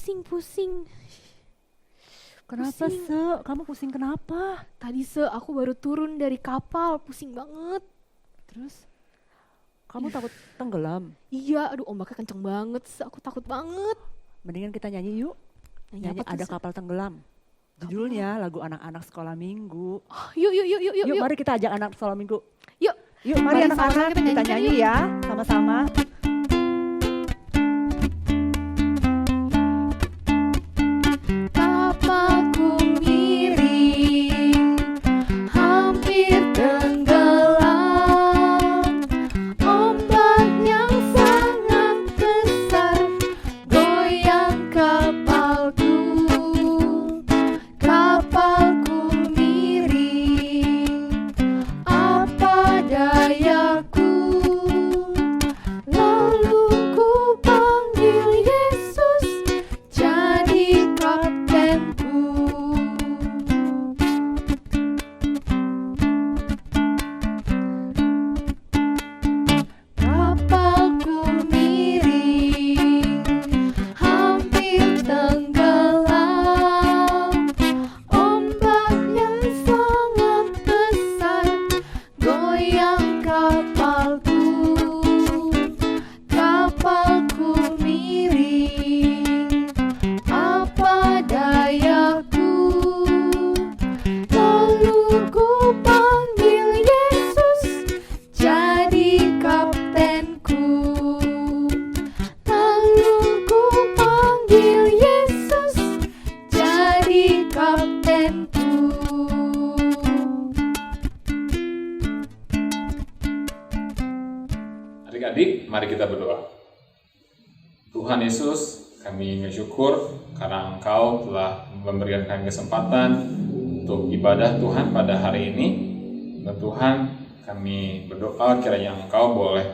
Pusing. Kenapa, Se? Kamu pusing kenapa? Tadi aku baru turun dari kapal, pusing banget. Terus? Kamu takut tenggelam? Iya, aduh ombaknya kenceng banget, aku takut banget. Mendingan kita nyanyi yuk. Nyanyi Ada Kapal Tenggelam. Judulnya lagu anak-anak sekolah minggu. Oh, yuk. Mari kita ajak anak sekolah minggu. Yuk, mari anak-anak kita nyanyi ya, sama-sama. Adik-adik, mari kita berdoa. Tuhan Yesus, kami bersyukur karena Engkau telah memberikan kami kesempatan untuk ibadah Tuhan pada hari ini. Dan Tuhan, kami berdoa kiranya Engkau boleh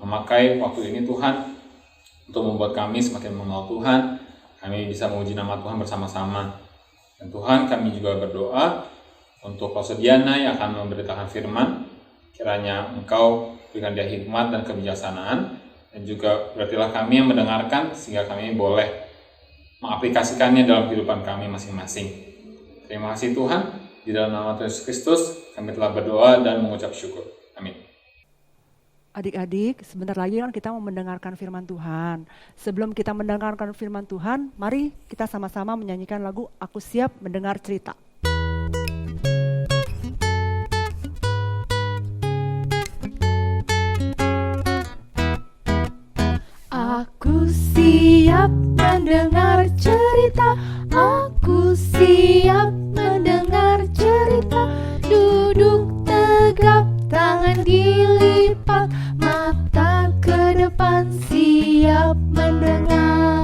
memakai waktu ini Tuhan untuk membuat kami semakin mengenal Tuhan. Kami bisa memuji nama Tuhan bersama-sama. Dan Tuhan, kami juga berdoa untuk Pastor Diana yang akan memberitakan firman. Kiranya Engkau berikan dia hikmat dan kebijaksanaan, dan juga berartilah kami yang mendengarkan sehingga kami boleh mengaplikasikannya dalam kehidupan kami masing-masing. Terima kasih Tuhan, di dalam nama Tuhan Yesus Kristus kami telah berdoa dan mengucap syukur. Amin. Adik-adik, sebentar lagi kan kita mau mendengarkan firman Tuhan. Sebelum kita mendengarkan firman Tuhan, mari kita sama-sama menyanyikan lagu Aku Siap Mendengar Cerita. Aku siap mendengar cerita, aku siap mendengar cerita. Duduk tegap, tangan dilipat, mata ke depan siap mendengar.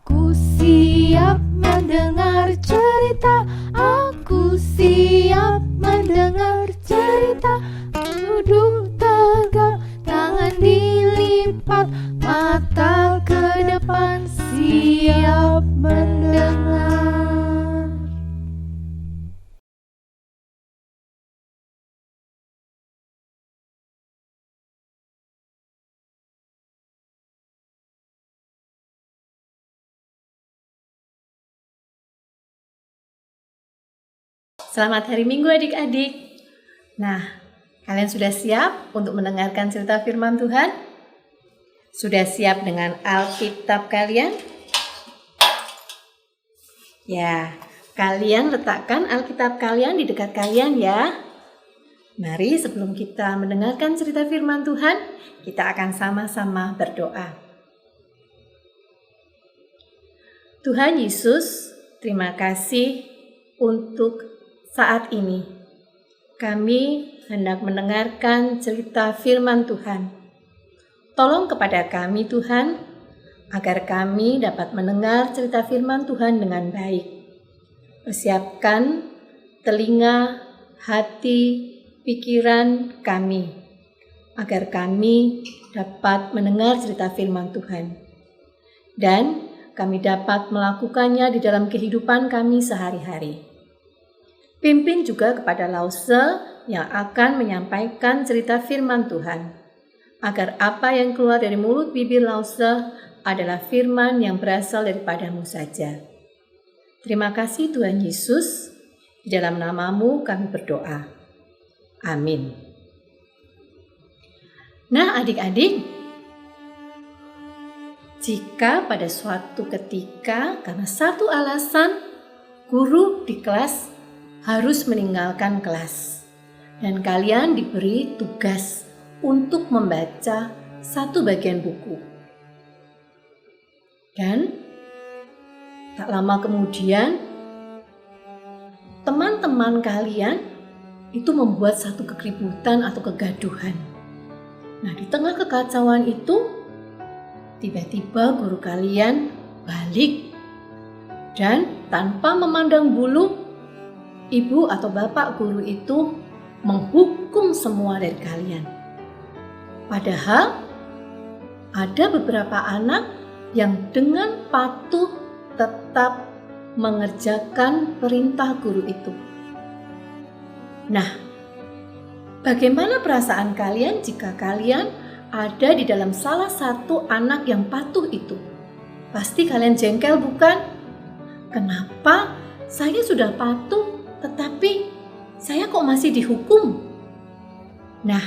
Aku siap mendengar cerita, aku siap mendengar cerita. Duduk tegap, tangan dilipat, mata ke depan siap mendengar. Selamat hari Minggu adik-adik. Nah, kalian sudah siap untuk mendengarkan cerita firman Tuhan? Sudah siap dengan Alkitab kalian? Ya, kalian letakkan Alkitab kalian di dekat kalian ya. Mari sebelum kita mendengarkan cerita firman Tuhan, kita akan sama-sama berdoa. Tuhan Yesus, terima kasih untuk saat ini. Kami hendak mendengarkan cerita firman Tuhan. Tolong kepada kami Tuhan, agar kami dapat mendengar cerita firman Tuhan dengan baik. Persiapkan telinga, hati, pikiran kami, agar kami dapat mendengar cerita firman Tuhan. Dan kami dapat melakukannya di dalam kehidupan kami sehari-hari. Pimpin juga kepada Lause yang akan menyampaikan cerita firman Tuhan, agar apa yang keluar dari mulut bibir Lause adalah firman yang berasal daripada-Mu saja. Terima kasih Tuhan Yesus, di dalam nama-Mu kami berdoa. Amin. Nah adik-adik, jika pada suatu ketika karena satu alasan guru di kelas harus meninggalkan kelas dan kalian diberi tugas untuk membaca satu bagian buku. Dan tak lama kemudian teman-teman kalian itu membuat satu kekeributan atau kegaduhan. Nah, di tengah kekacauan itu tiba-tiba guru kalian balik dan tanpa memandang bulu, ibu atau bapak guru itu menghukum semua dari kalian. Padahal ada beberapa anak yang dengan patuh tetap mengerjakan perintah guru itu. Nah, bagaimana perasaan kalian jika kalian ada di dalam salah satu anak yang patuh itu? Pasti kalian jengkel, bukan? Kenapa saya sudah patuh tetapi saya kok masih dihukum? Nah,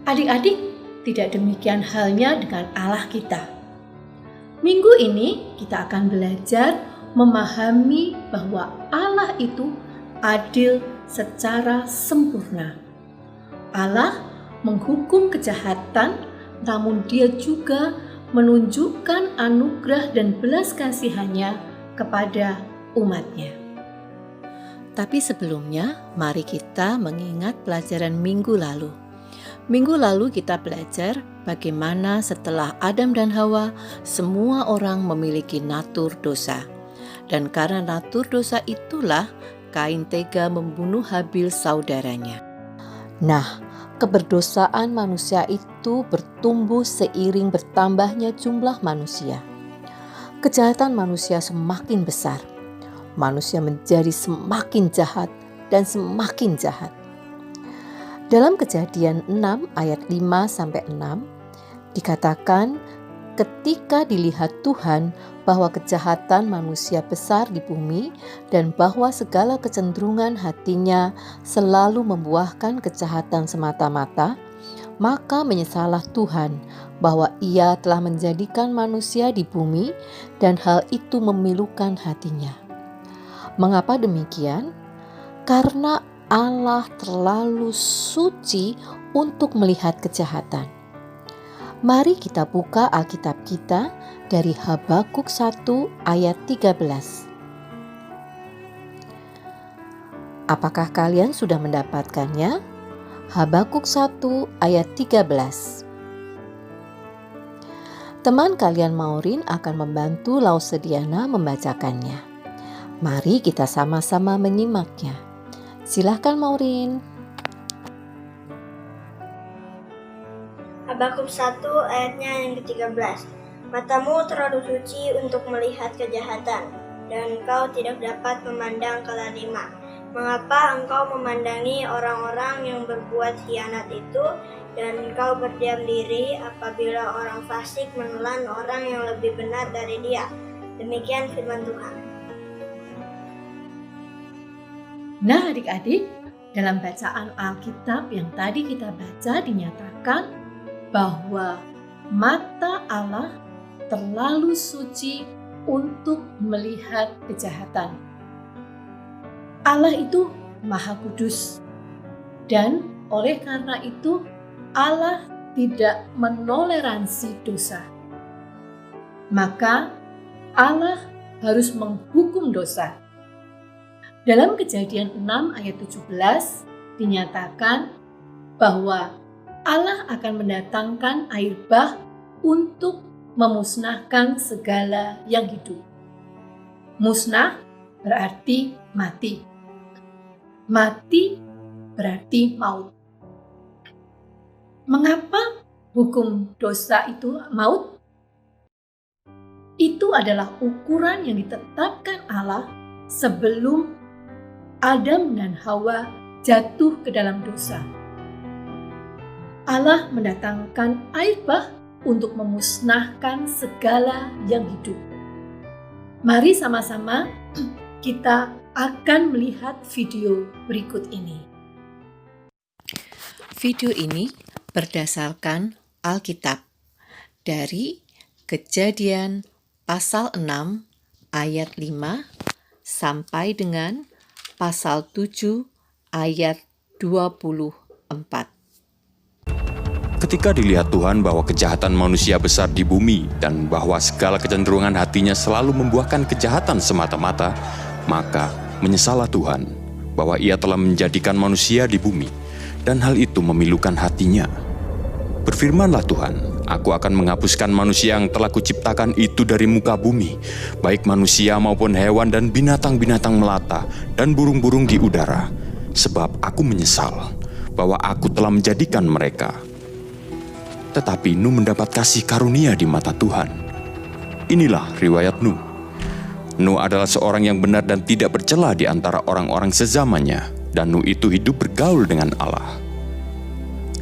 adik-adik, tidak demikian halnya dengan Allah kita. Minggu ini kita akan belajar memahami bahwa Allah itu adil secara sempurna. Allah menghukum kejahatan, namun Dia juga menunjukkan anugerah dan belas kasihan-Nya kepada umat-Nya. Tapi sebelumnya, mari kita mengingat pelajaran minggu lalu. Minggu lalu kita belajar bagaimana setelah Adam dan Hawa, semua orang memiliki natur dosa. Dan karena natur dosa itulah Kain tega membunuh Habil saudaranya. Nah, keberdosaan manusia itu bertumbuh seiring bertambahnya jumlah manusia. Kejahatan manusia semakin besar. Manusia menjadi semakin jahat dan semakin jahat. Dalam Kejadian 6 ayat 5-6 dikatakan, ketika dilihat Tuhan bahwa kejahatan manusia besar di bumi dan bahwa segala kecenderungan hatinya selalu membuahkan kejahatan semata-mata, maka menyesallah Tuhan bahwa Ia telah menjadikan manusia di bumi dan hal itu memilukan hatinya. Mengapa demikian? Karena Allah terlalu suci untuk melihat kejahatan. Mari kita buka Alkitab kita dari Habakuk 1 ayat 13. Apakah kalian sudah mendapatkannya? Habakuk 1 ayat 13. Teman kalian Maureen akan membantu Lausediana membacakannya. Mari kita sama-sama menyimaknya. Silahkan Maureen. Habakuk 1 ayatnya yang ke-13. Matamu terlalu suci untuk melihat kejahatan, dan engkau tidak dapat memandang kelaliman. Mengapa engkau memandangi orang-orang yang berbuat khianat itu, dan engkau berdiam diri apabila orang fasik menelan orang yang lebih benar dari dia? Demikian firman Tuhan. Nah adik-adik, dalam bacaan Alkitab yang tadi kita baca dinyatakan bahwa mata Allah terlalu suci untuk melihat kejahatan. Allah itu Maha Kudus, dan oleh karena itu Allah tidak menoleransi dosa. Maka Allah harus menghukum dosa. Dalam Kejadian 6 ayat 17 dinyatakan bahwa Allah akan mendatangkan air bah untuk memusnahkan segala yang hidup. Musnah berarti mati. Mati berarti maut. Mengapa hukum dosa itu maut? Itu adalah ukuran yang ditetapkan Allah sebelum Adam dan Hawa jatuh ke dalam dosa. Allah mendatangkan air bah untuk memusnahkan segala yang hidup. Mari sama-sama kita akan melihat video berikut ini. Video ini berdasarkan Alkitab dari Kejadian pasal 6 ayat 5 sampai dengan pasal 7 ayat 24. Ketika dilihat Tuhan bahwa kejahatan manusia besar di bumi dan bahwa segala kecenderungan hatinya selalu membuahkan kejahatan semata-mata, maka menyesallah Tuhan bahwa Ia telah menjadikan manusia di bumi, dan hal itu memilukan hatinya. Berfirmanlah Tuhan, aku akan menghapuskan manusia yang telah kuciptakan itu dari muka bumi, baik manusia maupun hewan dan binatang-binatang melata dan burung-burung di udara, sebab aku menyesal bahwa aku telah menjadikan mereka. Tetapi Nuh mendapat kasih karunia di mata Tuhan. Inilah riwayat Nuh. Nuh adalah seorang yang benar dan tidak bercela di antara orang-orang sezamannya, dan Nuh itu hidup bergaul dengan Allah.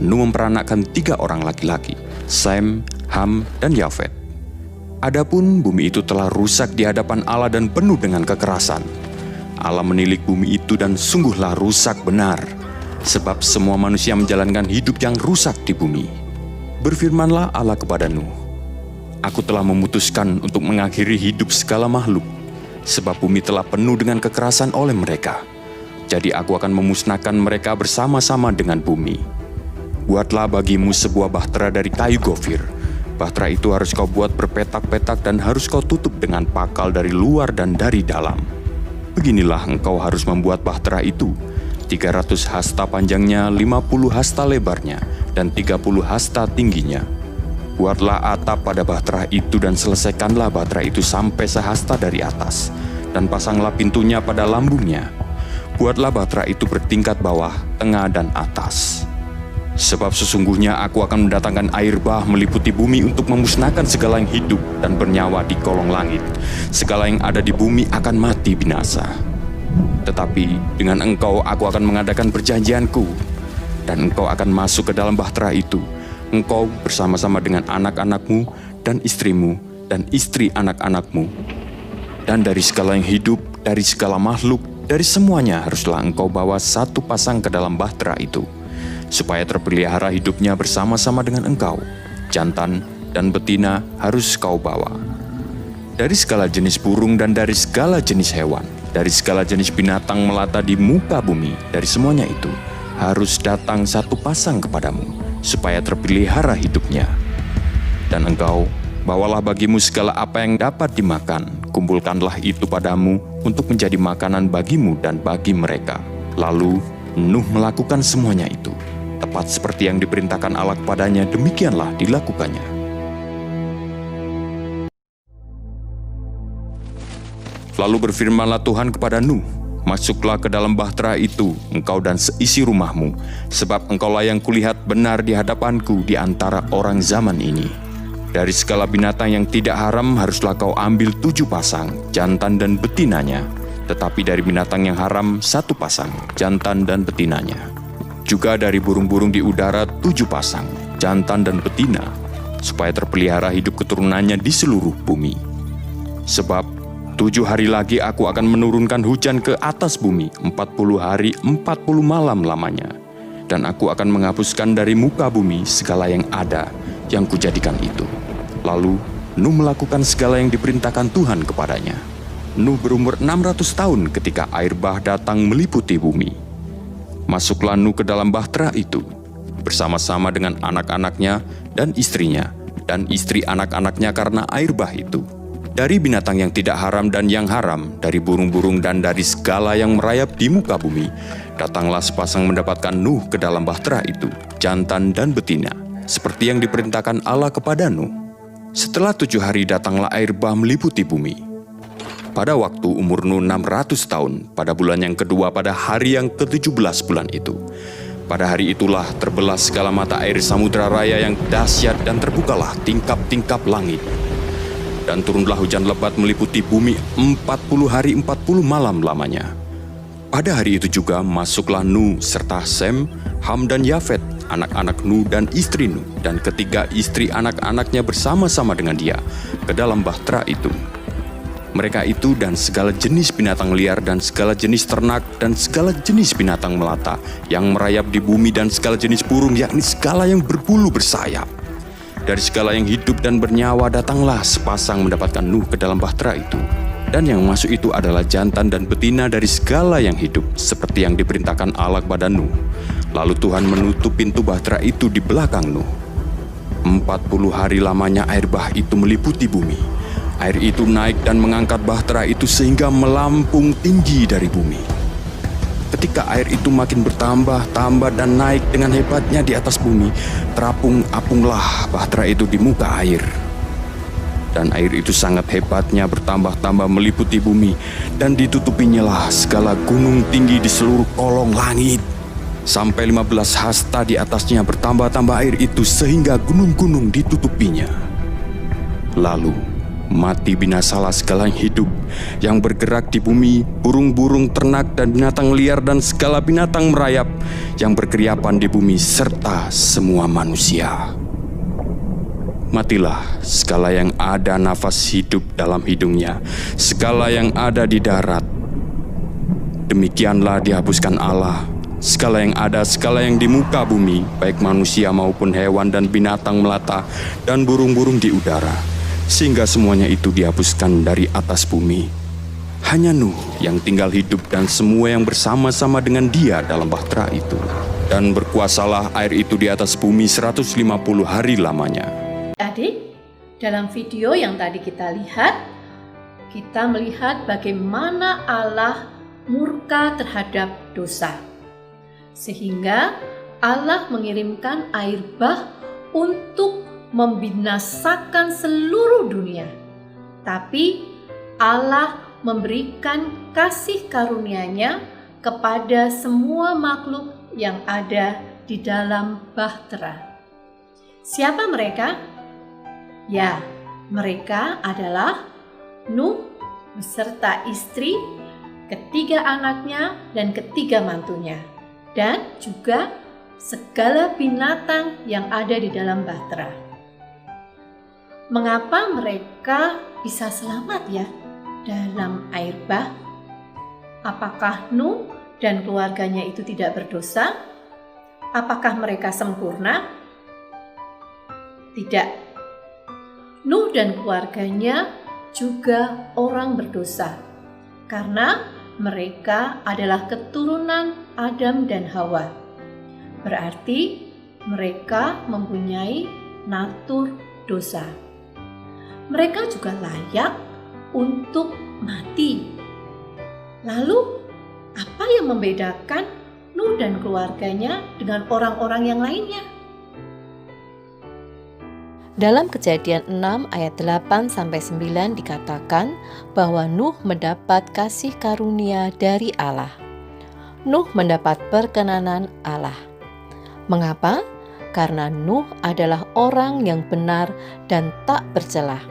Nuh memperanakkan 3 orang laki-laki, Sem, Ham, dan Yafet. Adapun bumi itu telah rusak di hadapan Allah dan penuh dengan kekerasan. Allah menilik bumi itu dan sungguhlah rusak benar, sebab semua manusia menjalankan hidup yang rusak di bumi. Berfirmanlah Allah kepada Nuh, aku telah memutuskan untuk mengakhiri hidup segala makhluk, sebab bumi telah penuh dengan kekerasan oleh mereka. Jadi aku akan memusnahkan mereka bersama-sama dengan bumi. Buatlah bagimu sebuah bahtera dari kayu gofir. Bahtera itu harus kau buat berpetak-petak dan harus kau tutup dengan pakal dari luar dan dari dalam. Beginilah engkau harus membuat bahtera itu. 300 hasta panjangnya, 50 hasta lebarnya, dan 30 hasta tingginya. Buatlah atap pada bahtera itu dan selesaikanlah bahtera itu sampai sehasta dari atas, dan pasanglah pintunya pada lambungnya. Buatlah bahtera itu bertingkat bawah, tengah, dan atas. Sebab sesungguhnya aku akan mendatangkan air bah meliputi bumi untuk memusnahkan segala yang hidup dan bernyawa di kolong langit. Segala yang ada di bumi akan mati binasa. Tetapi dengan engkau aku akan mengadakan perjanjianku, dan engkau akan masuk ke dalam bahtera itu, engkau bersama-sama dengan anak-anakmu dan istrimu dan istri anak-anakmu. Dan dari segala yang hidup, dari segala makhluk, dari semuanya haruslah engkau bawa 1 pasang ke dalam bahtera itu, supaya terpelihara hidupnya bersama-sama dengan engkau. Jantan dan betina harus kau bawa. Dari segala jenis burung dan dari segala jenis hewan, dari segala jenis binatang melata di muka bumi, dari semuanya itu harus datang 1 pasang kepadamu, supaya terpelihara hidupnya. Dan engkau, bawalah bagimu segala apa yang dapat dimakan, kumpulkanlah itu padamu untuk menjadi makanan bagimu dan bagi mereka. Lalu Nuh melakukan semuanya itu, tepat seperti yang diperintahkan Allah kepadanya, demikianlah dilakukannya. Lalu berfirmanlah Tuhan kepada Nuh, masuklah ke dalam bahtera itu, engkau dan seisi rumahmu, sebab engkaulah yang kulihat benar di hadapanku di antara orang zaman ini. Dari segala binatang yang tidak haram haruslah kau ambil 7 pasang, jantan dan betinanya. Tetapi dari binatang yang haram 1 pasang, jantan dan betinanya. Juga dari burung-burung di udara 7 pasang, jantan dan betina, supaya terpelihara hidup keturunannya di seluruh bumi. Sebab 7 hari lagi aku akan menurunkan hujan ke atas bumi, 40 hari 40 malam lamanya. Dan aku akan menghapuskan dari muka bumi segala yang ada, yang kujadikan itu. Lalu Nuh melakukan segala yang diperintahkan Tuhan kepadanya. Nuh berumur 600 tahun ketika air bah datang meliputi bumi. Masuklah Nuh ke dalam bahtera itu, bersama-sama dengan anak-anaknya dan istrinya, dan istri anak-anaknya karena air bah itu. Dari binatang yang tidak haram dan yang haram, dari burung-burung dan dari segala yang merayap di muka bumi, datanglah sepasang mendapatkan Nuh ke dalam bahtera itu, jantan dan betina, seperti yang diperintahkan Allah kepada Nuh. Setelah 7 hari datanglah air bah meliputi bumi. Pada waktu umur Nuh 600 tahun, pada bulan yang kedua pada hari yang ke-17 bulan itu. Pada hari itulah terbelah segala mata air samudra raya yang dahsyat dan terbukalah tingkap-tingkap langit. Dan turunlah hujan lebat meliputi bumi 40 hari 40 malam lamanya. Pada hari itu juga masuklah Nuh serta Sem, Ham dan Yafet anak-anak Nuh dan istri Nuh, dan ketiga istri anak-anaknya bersama-sama dengan dia ke dalam bahtera itu. Mereka itu dan segala jenis binatang liar dan segala jenis ternak dan segala jenis binatang melata yang merayap di bumi dan segala jenis burung, yakni segala yang berbulu bersayap. Dari segala yang hidup dan bernyawa datanglah sepasang mendapatkan Nuh ke dalam bahtera itu. Dan yang masuk itu adalah jantan dan betina dari segala yang hidup, seperti yang diperintahkan Allah kepada Nuh. Lalu Tuhan menutup pintu bahtera itu di belakang Nuh. 40 hari lamanya air bah itu meliputi bumi. Air itu naik dan mengangkat bahtera itu sehingga melampung tinggi dari bumi. Ketika air itu makin bertambah, dan naik dengan hebatnya di atas bumi, terapung-apunglah bahtera itu di muka air. Dan air itu sangat hebatnya bertambah-tambah meliputi bumi, dan ditutupinyalah segala gunung tinggi di seluruh kolong langit. Sampai 15 hasta di atasnya bertambah-tambah air itu sehingga gunung-gunung ditutupinya. Lalu mati binasalah segala yang hidup yang bergerak di bumi, burung-burung, ternak dan binatang liar dan segala binatang merayap yang berkeriapan di bumi serta semua manusia. Matilah segala yang ada nafas hidup dalam hidungnya, segala yang ada di darat. Demikianlah dihapuskan Allah segala yang ada, segala yang di muka bumi, baik manusia maupun hewan dan binatang melata dan burung-burung di udara, sehingga semuanya itu dihapuskan dari atas bumi. Hanya Nuh yang tinggal hidup dan semua yang bersama-sama dengan dia dalam bahtera itu. Dan berkuasalah air itu di atas bumi 150 hari lamanya. Adik, dalam video yang tadi kita lihat, kita melihat bagaimana Allah murka terhadap dosa. Sehingga Allah mengirimkan air bah untuk membinasakan seluruh dunia. Tapi Allah memberikan kasih karunia-Nya kepada semua makhluk yang ada di dalam bahtera. Siapa mereka? Ya, mereka adalah Nuh beserta istri, ketiga anaknya dan ketiga mantunya, dan juga segala binatang yang ada di dalam bahtera. Mengapa mereka bisa selamat ya dalam air bah? Apakah Nuh dan keluarganya itu tidak berdosa? Apakah mereka sempurna? Tidak. Nuh dan keluarganya juga orang berdosa, karena mereka adalah keturunan Adam dan Hawa. Berarti mereka mempunyai natur dosa. Mereka juga layak untuk mati. Lalu, apa yang membedakan Nuh dan keluarganya dengan orang-orang yang lainnya? Dalam Kejadian 6 ayat 8-9 dikatakan bahwa Nuh mendapat kasih karunia dari Allah. Nuh mendapat perkenanan Allah. Mengapa? Karena Nuh adalah orang yang benar dan tak bercelah.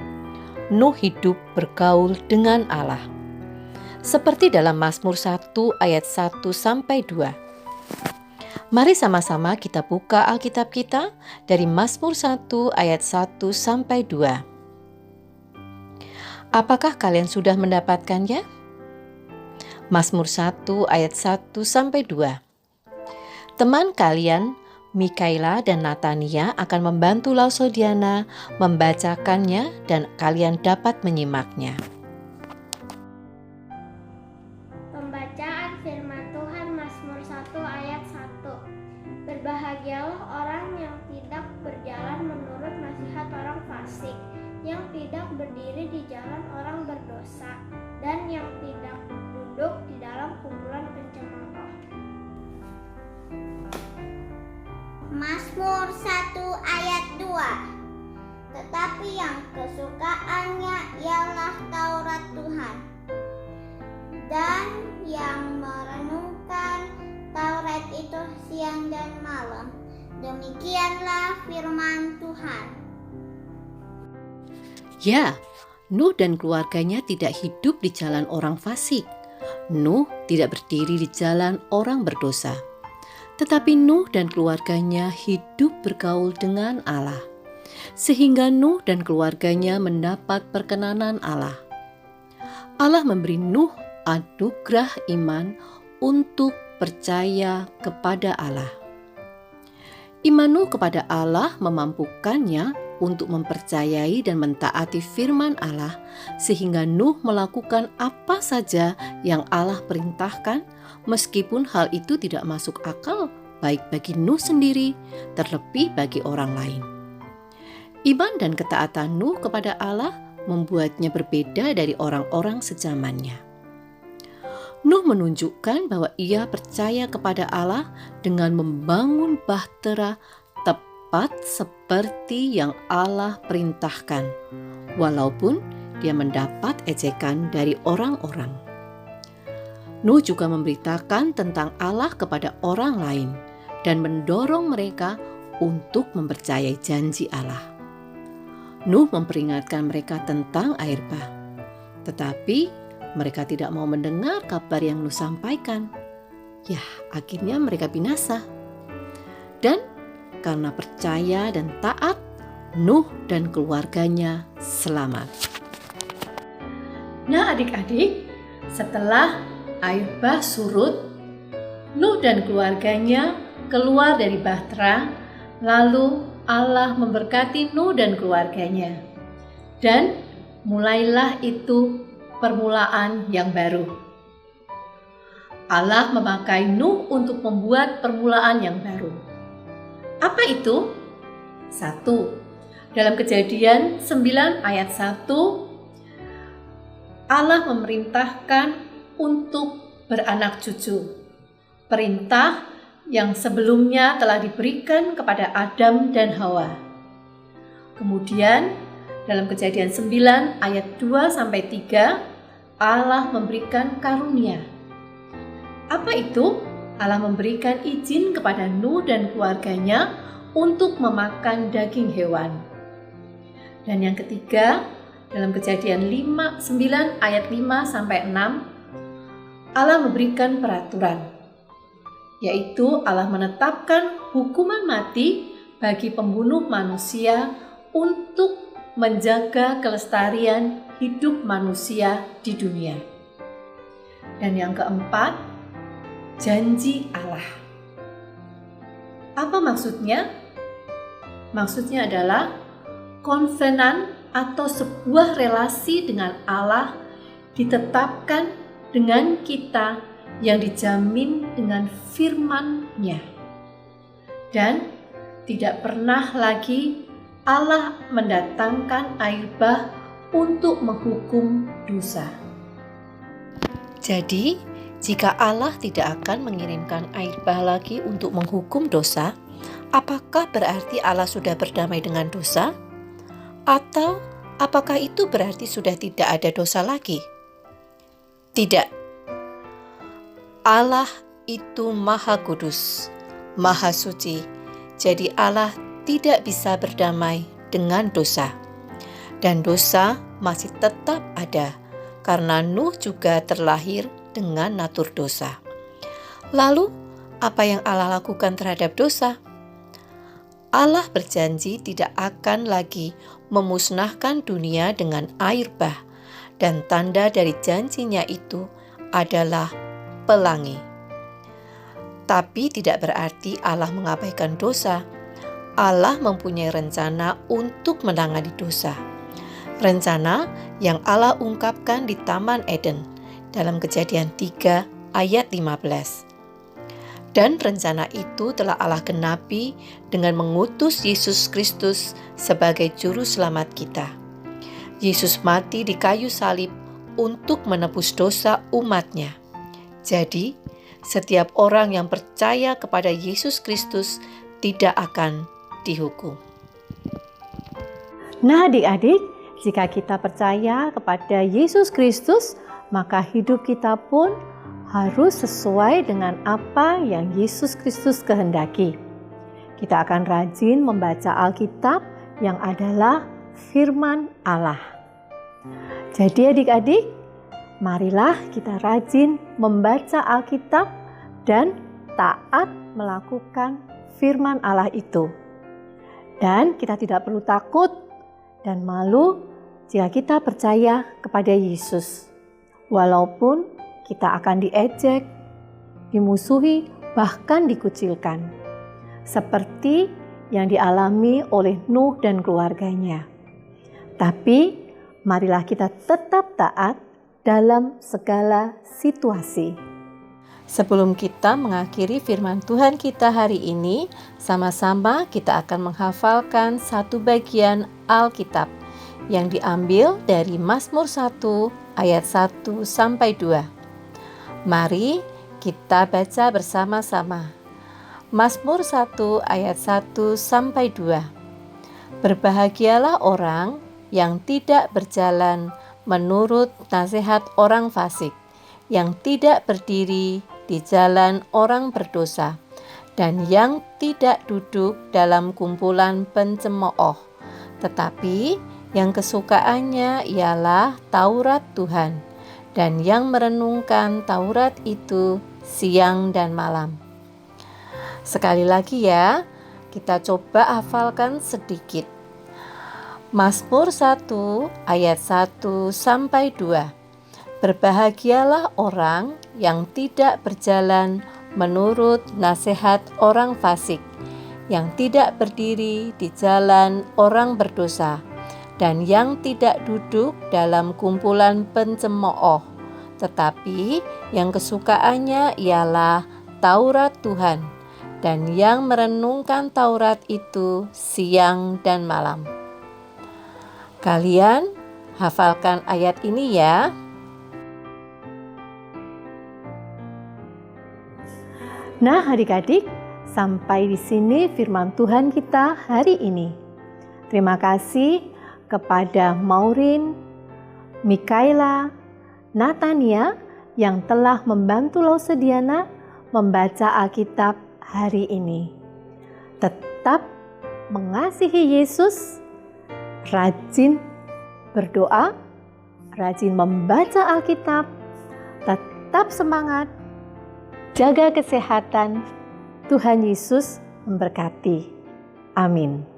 Nuh hidup bergaul dengan Allah. Seperti dalam Mazmur 1 ayat 1-2. Mari sama-sama kita buka Alkitab kita dari Mazmur 1 ayat 1-2. Apakah kalian sudah mendapatkannya? Mazmur 1 ayat 1-2. Teman kalian, Mikaela dan Natania akan membantu Lausodiana membacakannya dan kalian dapat menyimaknya. Pembacaan firman Tuhan Mazmur 1 ayat 1. Berbahagialah orang yang tidak berjalan menurut nasihat orang fasik, yang tidak berdiri di jalan orang berdosa, dan yang tidak duduk di dalam kumpulan pencemooh. Mazmur 1 ayat 2. Tetapi yang kesukaannya ialah Taurat Tuhan, dan yang merenungkan Taurat itu siang dan malam. Demikianlah firman Tuhan. Ya, Nuh dan keluarganya tidak hidup di jalan orang fasik. Nuh tidak berdiri di jalan orang berdosa. Tetapi Nuh dan keluarganya hidup bergaul dengan Allah, sehingga Nuh dan keluarganya mendapat perkenanan Allah. Allah memberi Nuh anugerah iman untuk percaya kepada Allah. Iman Nuh kepada Allah memampukannya untuk mempercayai dan mentaati firman Allah, sehingga Nuh melakukan apa saja yang Allah perintahkan, meskipun hal itu tidak masuk akal baik bagi Nuh sendiri, terlebih bagi orang lain. Iman dan ketaatan Nuh kepada Allah membuatnya berbeda dari orang-orang sezamannya. Nuh menunjukkan bahwa ia percaya kepada Allah dengan membangun bahtera tepat seperti yang Allah perintahkan, walaupun dia mendapat ejekan dari orang-orang. Nuh juga memberitakan tentang Allah kepada orang lain dan mendorong mereka untuk mempercayai janji Allah. Nuh memperingatkan mereka tentang air bah, tetapi mereka tidak mau mendengar kabar yang Nuh sampaikan. Ya, akhirnya mereka binasa. Dan karena percaya dan taat, Nuh dan keluarganya selamat. Nah adik-adik, setelah air bah surut, Nuh dan keluarganya keluar dari bahtera, lalu Allah memberkati Nuh dan keluarganya. Dan mulailah itu permulaan yang baru. Allah memakai Nuh untuk membuat permulaan yang baru. Apa itu? 1. Dalam Kejadian 9 ayat 1, Allah memerintahkan untuk beranak cucu. Perintah yang sebelumnya telah diberikan kepada Adam dan Hawa. Kemudian dalam Kejadian 9 ayat 2-3, Allah memberikan karunia. Apa itu? Allah memberikan izin kepada Nuh dan keluarganya untuk memakan daging hewan. Dan yang ketiga, dalam Kejadian 9 ayat 5-6, Allah memberikan peraturan, yaitu Allah menetapkan hukuman mati bagi pembunuh manusia untuk menjaga kelestarian hidup manusia di dunia. Dan yang keempat, janji Allah. Apa maksudnya? Maksudnya adalah kovenan atau sebuah relasi dengan Allah ditetapkan dengan kita yang dijamin dengan firman-Nya. Dan tidak pernah lagi Allah mendatangkan air bah untuk menghukum dosa. Jadi, jika Allah tidak akan mengirimkan air bah lagi untuk menghukum dosa, apakah berarti Allah sudah berdamai dengan dosa? Atau apakah itu berarti sudah tidak ada dosa lagi? Tidak. Allah itu Maha Kudus, Maha Suci. Jadi Allah tidak bisa berdamai dengan dosa. Dan dosa masih tetap ada karena Nuh juga terlahir dengan natur dosa. Lalu, apa yang Allah lakukan terhadap dosa? Allah berjanji tidak akan lagi memusnahkan dunia dengan air bah, dan tanda dari janjinya itu adalah pelangi. Tapi tidak berarti Allah mengabaikan dosa. Allah mempunyai rencana untuk menangani dosa. Rencana yang Allah ungkapkan di Taman Eden dalam Kejadian 3 ayat 15. Dan rencana itu telah Allah genapi dengan mengutus Yesus Kristus sebagai juru selamat kita. Yesus mati di kayu salib untuk menebus dosa umat-Nya. Jadi, setiap orang yang percaya kepada Yesus Kristus tidak akan dihukum. Nah adik-adik, jika kita percaya kepada Yesus Kristus, maka hidup kita pun harus sesuai dengan apa yang Yesus Kristus kehendaki. Kita akan rajin membaca Alkitab yang adalah firman Allah. Jadi adik-adik, marilah kita rajin membaca Alkitab dan taat melakukan firman Allah itu. Dan kita tidak perlu takut dan malu jika kita percaya kepada Yesus. Walaupun kita akan diejek, dimusuhi, bahkan dikucilkan. Seperti yang dialami oleh Nuh dan keluarganya. Tapi marilah kita tetap taat dalam segala situasi. Sebelum kita mengakhiri firman Tuhan kita hari ini, sama-sama kita akan menghafalkan satu bagian Alkitab yang diambil dari Mazmur 1 ayat 1 sampai 2. Mari kita baca bersama-sama. Mazmur 1 ayat 1 sampai 2. Berbahagialah orang yang tidak berjalan menurut nasihat orang fasik, yang tidak berdiri di jalan orang berdosa, dan yang tidak duduk dalam kumpulan pencemooh, tetapi yang kesukaannya ialah Taurat Tuhan, dan yang merenungkan Taurat itu siang dan malam. Sekali lagi ya, kita coba hafalkan sedikit. Mazmur 1 ayat 1 sampai 2. Berbahagialah orang yang tidak berjalan menurut nasihat orang fasik, yang tidak berdiri di jalan orang berdosa, dan yang tidak duduk dalam kumpulan pencemooh, tetapi yang kesukaannya ialah Taurat Tuhan, dan yang merenungkan Taurat itu siang dan malam. Kalian hafalkan ayat ini ya. Nah, adik-adik, sampai di sini firman Tuhan kita hari ini. Terima kasih kepada Maureen, Mikaela, Natania yang telah membantu Lausediana membaca Alkitab hari ini. Tetap mengasihi Yesus, rajin berdoa, rajin membaca Alkitab, tetap semangat, jaga kesehatan. Tuhan Yesus memberkati. Amin.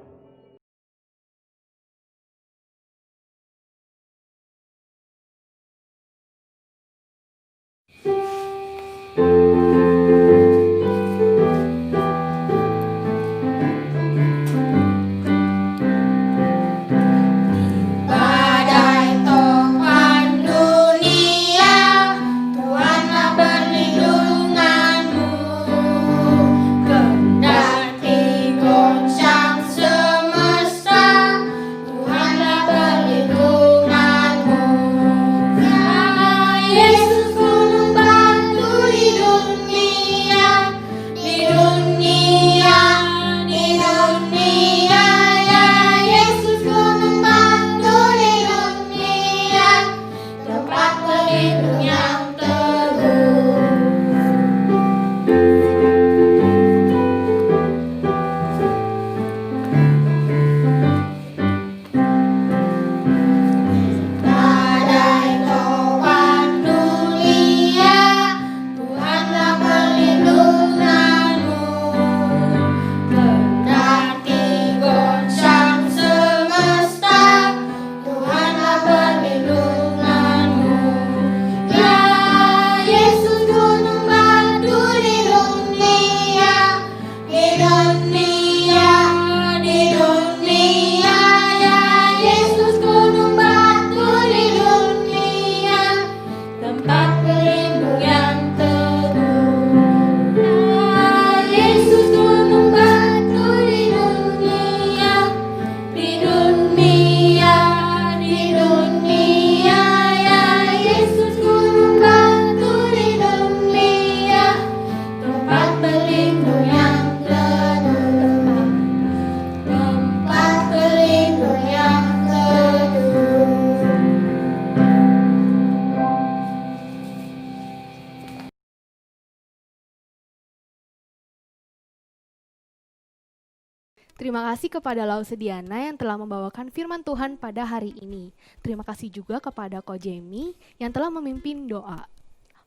Terima kasih kepada Lausediana yang telah membawakan firman Tuhan pada hari ini. Terima kasih juga kepada Ko Jamie yang telah memimpin doa.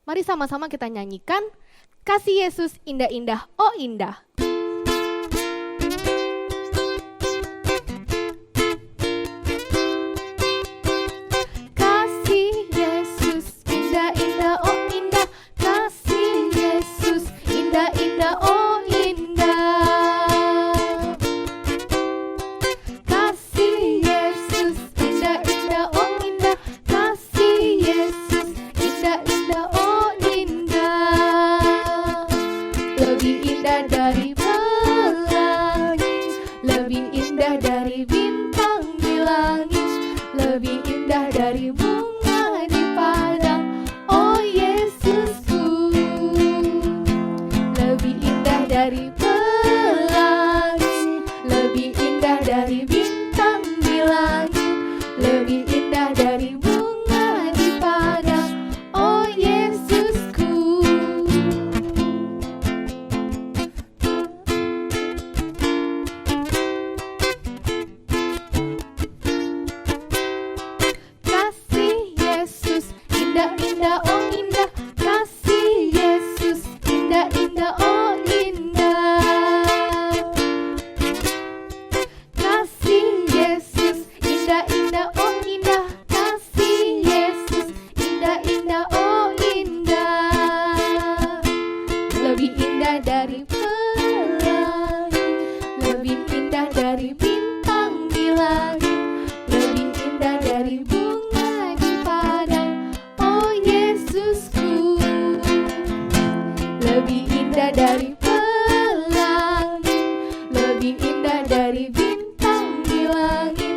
Mari sama-sama kita nyanyikan Kasih Yesus indah-indah, oh indah. Kasih Yesus indah-indah, oh indah. Kasih Yesus indah-indah, oh indah. Kasih Yesus indah-indah, oh indah. Kasih Yesus indah-indah, oh indah. Lebih indah dari pelangi, lebih indah dari bintang di langit, lebih indah dari bunga di padang, oh Yesusku. Lebih indah dari pelangi, lebih indah dari bintang di langit, lebih indah dari bunga di padang, oh Yesusku. Kasih Yesus indah-indah, oh indah. Kasih Yesus indah-indah, oh indah. Kasih Yesus indah-indah, oh indah. Kasih Yesus indah-indah, oh indah. Lebih indah dari pelangi, lebih indah dari bintang di langit, lebih indah dari bunga di padang, oh Yesusku. Lebih indah dari pelangi, lebih indah dari bintang di langit,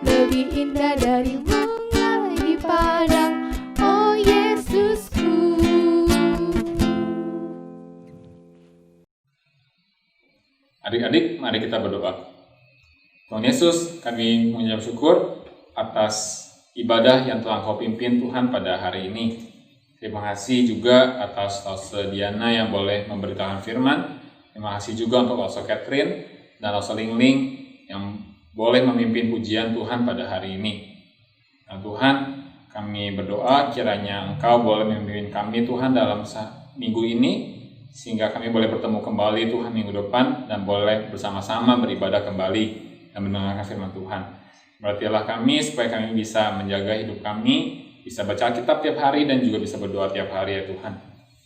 lebih indah dari bunga di padang, oh Yesusku. Adik-adik, mari kita berdoa. Tuhan Yesus, kami mengucap syukur atas ibadah yang telah Kau pimpin Tuhan pada hari ini. Terima kasih juga atas Lause Diana yang boleh memberitakan firman. Terima kasih juga untuk Lause Catherine dan Lause Lingling yang boleh memimpin pujian Tuhan pada hari ini. Dan Tuhan, kami berdoa kiranya Engkau boleh memimpin kami Tuhan dalam minggu ini, sehingga kami boleh bertemu kembali Tuhan minggu depan dan boleh bersama-sama beribadah kembali dan mendengarkan firman Tuhan. Berkatilah kami supaya kami bisa menjaga hidup kami, bisa baca Alkitab tiap hari dan juga bisa berdoa tiap hari ya Tuhan.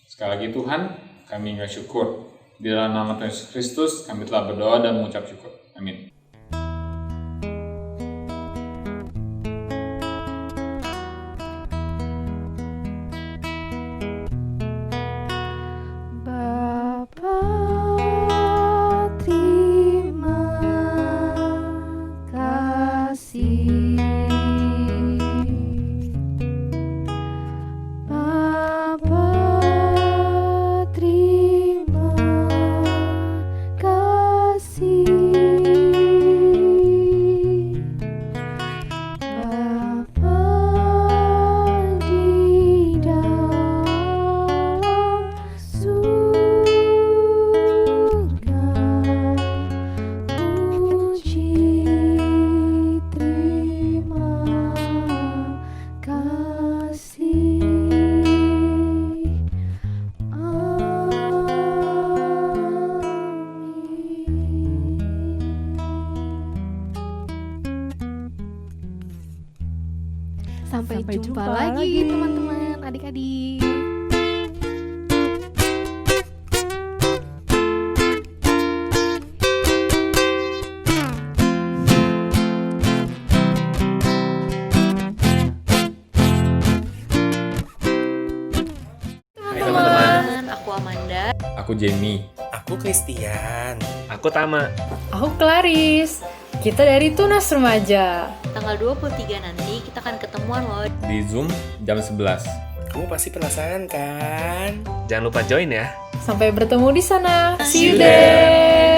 Sekali lagi Tuhan, kami bersyukur. Di dalam nama Tuhan Yesus Kristus kami telah berdoa dan mengucap syukur. Amin. Bapa, terima kasih. Bapa, terima kasih. Bapa di dalam surga, puji terima kasih. Sampai jumpa lagi teman-teman, adik-adik. Hai teman-teman, Aku Amanda. Aku Jamie. aku Christian. Aku Tama. Aku Claris. Kita dari Tunas Remaja. Tanggal 23 nanti kita akan ketemuan loh. Di Zoom jam 11. Kamu pasti penasaran kan? Jangan lupa join ya. Sampai bertemu di sana. See you there.